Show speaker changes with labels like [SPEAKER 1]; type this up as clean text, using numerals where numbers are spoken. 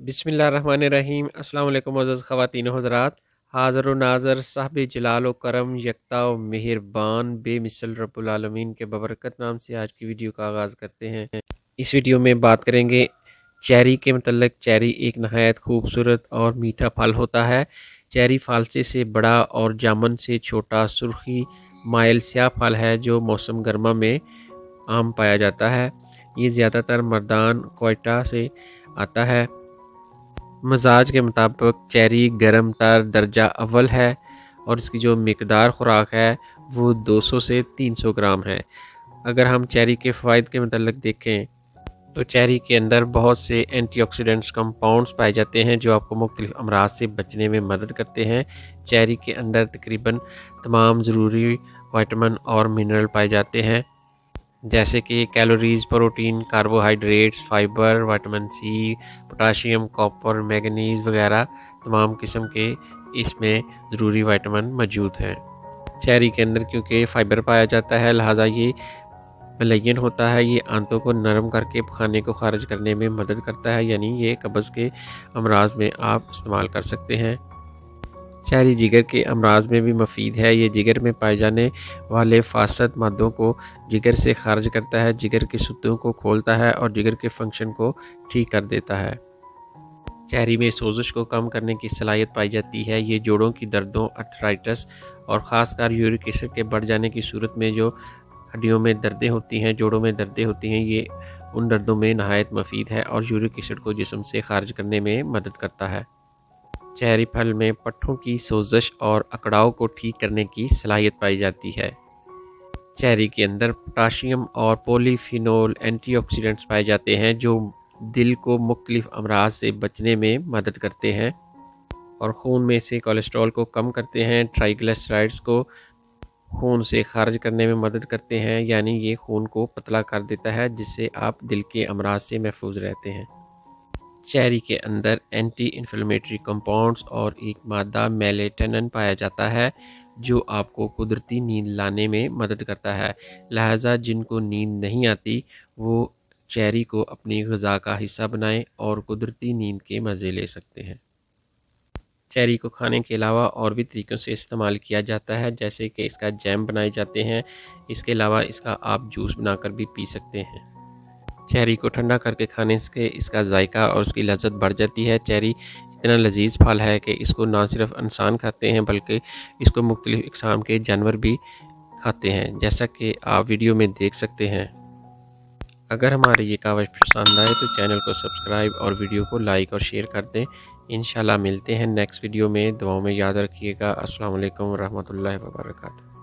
[SPEAKER 1] बिस्मिल्लाहिर्रहमानिर्रहीम। अस्सलाम वालेकुम मुअज़्ज़ज़ ख़वातीन व हज़रात। हाज़िर व नाज़र साहिब जलाल व करम यकता व मेहरबान बेमिसल रब्बुल आलमीन के बबरकत नाम से आज की वीडियो का आगाज़ करते हैं। इस वीडियो में बात करेंगे चेरी के मतलब। चेरी एक नहायत खूबसूरत और मीठा फल होता है। चेरी फालसे से बड़ा और जामुन से छोटा सुर्खी माइल स्याह फल है जो मौसम गर्मा में आम पाया जाता है। ये ज़्यादातर मर्दान क्वेटा से आता है। मजाज के मुताबिक चेरी गर्म तर दर्जा अव्वल है और इसकी जो मिकदार खुराक है वो 200 से 300 ग्राम है। अगर हम चेरी के फ़वाइद के मतलब देखें तो चेरी के अंदर बहुत से एंटीऑक्सीडेंट्स कंपाउंड्स पाए जाते हैं जो आपको मुख्तलिफ अमराज से बचने में मदद करते हैं। चेरी के अंदर तकरीबन तमाम ज़रूरी विटामिन और मिनरल पाए जाते हैं जैसे कि calories, protein, carbohydrates, fibre, vitamin C, potassium, copper, manganese वगैरह तमाम किस्म के इसमें ज़रूरी विटामिन मौजूद हैं। चेरी के अंदर क्योंकि फ़ाइबर पाया जाता है लिहाजा ये मलयन होता है। ये आंतों को नरम करके खाने को खारिज करने में मदद करता है, यानी ये कब्ज़ के अमराज में आप इस्तेमाल कर सकते हैं। चेरी जिगर के अमराज में भी मुफीद है। ये जिगर में पाए जाने वाले फासद मादों को जिगर से खारिज करता है, जिगर के सुतों को खोलता है और जिगर के फंक्शन को ठीक कर देता है। चेरी में सोजिश को कम करने की सलाहियत पाई जाती है। ये जोड़ों की दर्दों, अर्थराइटिस और ख़ासकर यूरिक एसिड के बढ़ जाने की सूरत में जो हड्डियों में दर्दें होती हैं, जोड़ों में दर्दें होती हैं, ये उन दर्दों में नहायत मुफीद है और यूरिक एसिड को जिस्म से खारिज करने में मदद करता है। चेरी फल में पट्ठों की सोजिश और अकड़ाव को ठीक करने की सलाहियत पाई जाती है। चेरी के अंदर पोटाशियम और पॉलीफिनोल एंटीऑक्सीडेंट्स पाए जाते हैं जो दिल को मुख्तलिफ अमराज से बचने में मदद करते हैं और खून में से कोलेस्ट्रॉल को कम करते हैं। ट्राइग्लिसराइड्स को खून से खारिज करने में मदद करते हैं, यानी ये खून को पतला कर देता है जिससे आप दिल के अमराज से महफूज रहते हैं। चेरी के अंदर एंटी इन्फ्लेमेटरी कंपाउंड्स और एक मादा मेलेटोनिन पाया जाता है जो आपको कुदरती नींद लाने में मदद करता है। लिहाजा जिनको नींद नहीं आती वो चेरी को अपनी ग़िज़ा का हिस्सा बनाएं और कुदरती नींद के मज़े ले सकते हैं। चेरी को खाने के अलावा और भी तरीक़ों से इस्तेमाल किया जाता है, जैसे कि इसका जैम बनाए जाते हैं। इसके अलावा इसका आप जूस बनाकर भी पी सकते हैं। चेरी को ठंडा करके खाने से इसका जायका और उसकी लज़्ज़त बढ़ जाती है। चेरी इतना लजीज फल है कि इसको ना सिर्फ इंसान खाते हैं बल्कि इसको मुख्तलिफ इक़साम के जानवर भी खाते हैं, जैसा कि आप वीडियो में देख सकते हैं। अगर हमारी ये कावश पसंद आए तो चैनल को सब्सक्राइब और वीडियो को लाइक और शेयर कर दें। इंशाल्लाह मिलते हैं नेक्स्ट वीडियो में। दुआओं में याद रखिएगा। अस्सलाम वालेकुम व रहमतुल्लाहि व बरकातहू।